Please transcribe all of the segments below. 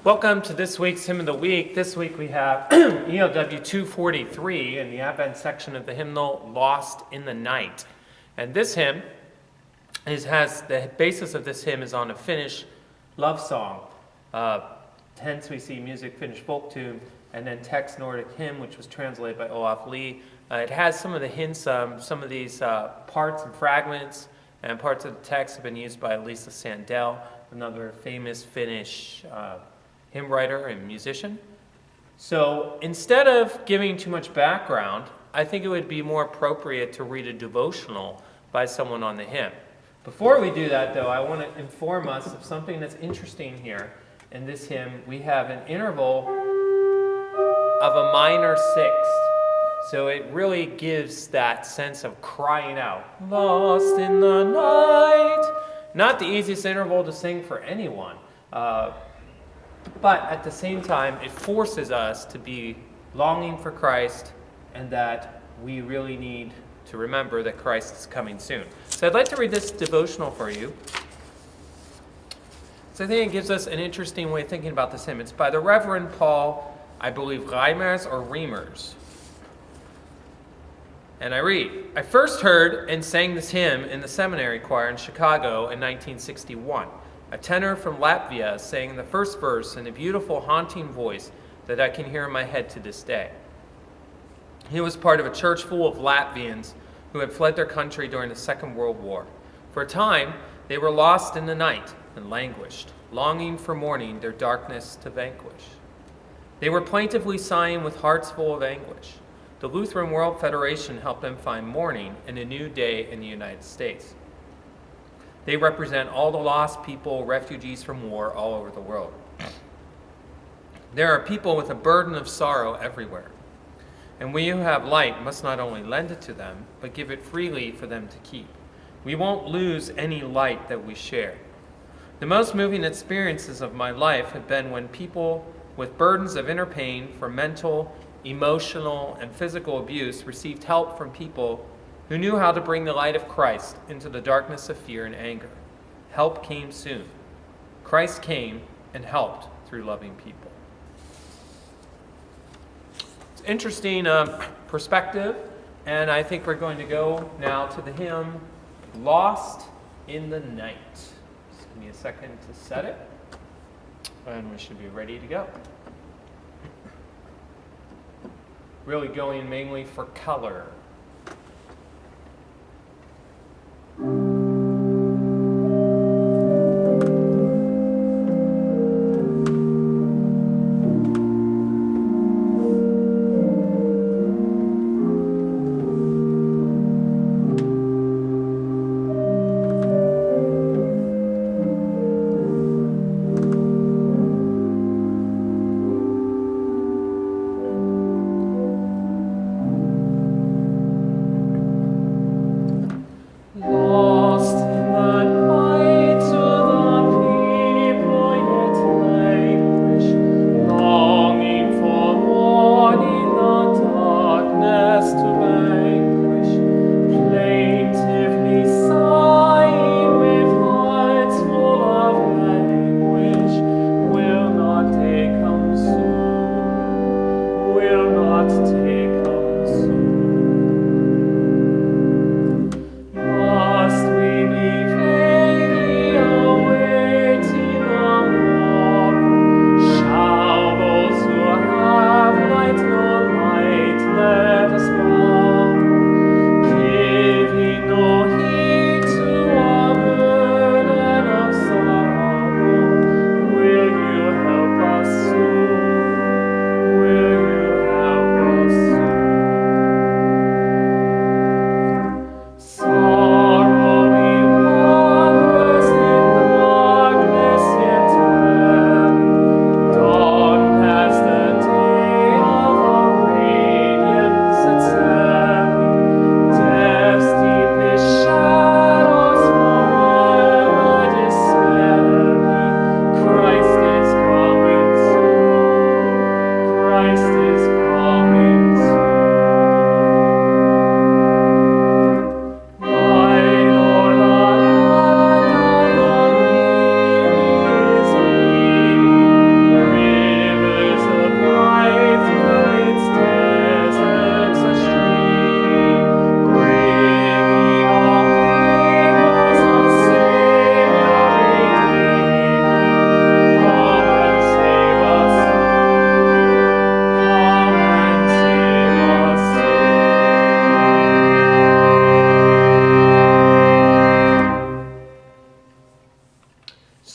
Welcome to this week's Hymn of the Week. This week we have ELW 243 in the Advent section of the hymnal, Lost in the Night. And this hymn has the basis of this hymn is on a Finnish love song. Hence we see music Finnish folk tune, and then text Nordic hymn, which was translated by Olaf Lee. It has some of the hints, some of these parts and fragments and parts of the text have been used by Lisa Sandell, another famous Finnish hymn writer and musician. So instead of giving too much background, I think it would be more appropriate to read a devotional by someone on the hymn. Before we do that, though, I want to inform us of something that's interesting here. In this hymn, we have an interval of a minor sixth. So it really gives that sense of crying out, lost in the night. Not the easiest interval to sing for anyone. But at the same time, it forces us to be longing for Christ and that we really need to remember that Christ is coming soon. So I'd like to read this devotional for you. So I think it gives us an interesting way of thinking about this hymn. It's by the Reverend Paul, I believe, Reimers or Reimers. And I read, I first heard and sang this hymn in the seminary choir in Chicago in 1961. A tenor from Latvia sang the first verse in a beautiful, haunting voice that I can hear in my head to this day. He was part of a church full of Latvians who had fled their country during the Second World War. For a time, they were lost in the night and languished, longing for morning their darkness to vanquish. They were plaintively sighing with hearts full of anguish. The Lutheran World Federation helped them find morning and a new day in the United States. They represent all the lost people, refugees from war all over the world. There are people with a burden of sorrow everywhere. And we who have light must not only lend it to them, but give it freely for them to keep. We won't lose any light that we share. The most moving experiences of my life have been when people with burdens of inner pain from mental, emotional, and physical abuse received help from people who knew how to bring the light of Christ into the darkness of fear and anger. Help came soon. Christ came and helped through loving people. It's an interesting perspective, and I think we're going to go now to the hymn, Lost in the Night. Just give me a second to set it, and we should be ready to go. Really going mainly for color. Must we be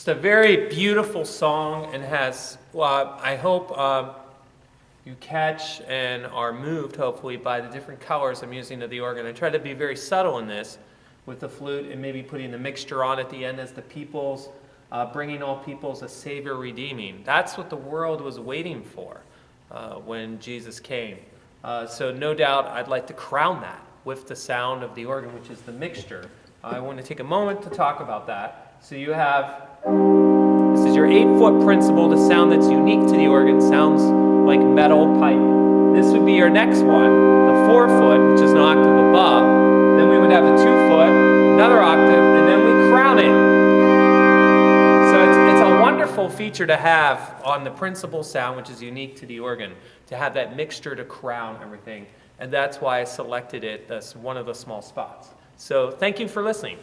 Just a very beautiful song, and has, well, I hope you catch and are moved, hopefully, by the different colors I'm using of the organ. I try to be very subtle in this with the flute, and maybe putting the mixture on at the end as the peoples, bringing all peoples a Savior redeeming. That's what the world was waiting for when Jesus came. So no doubt I'd like to crown that with the sound of the organ, which is the mixture. I want to take a moment to talk about that. So you have, this is your 8-foot principle, the sound that's unique to the organ, sounds like metal pipe. This would be your next one, the 4-foot, which is an octave above. Then we would have the 2-foot, another octave, and then we crown it. So it's a wonderful feature to have on the principal sound, which is unique to the organ, to have that mixture to crown everything. And that's why I selected it as one of the small spots. So thank you for listening.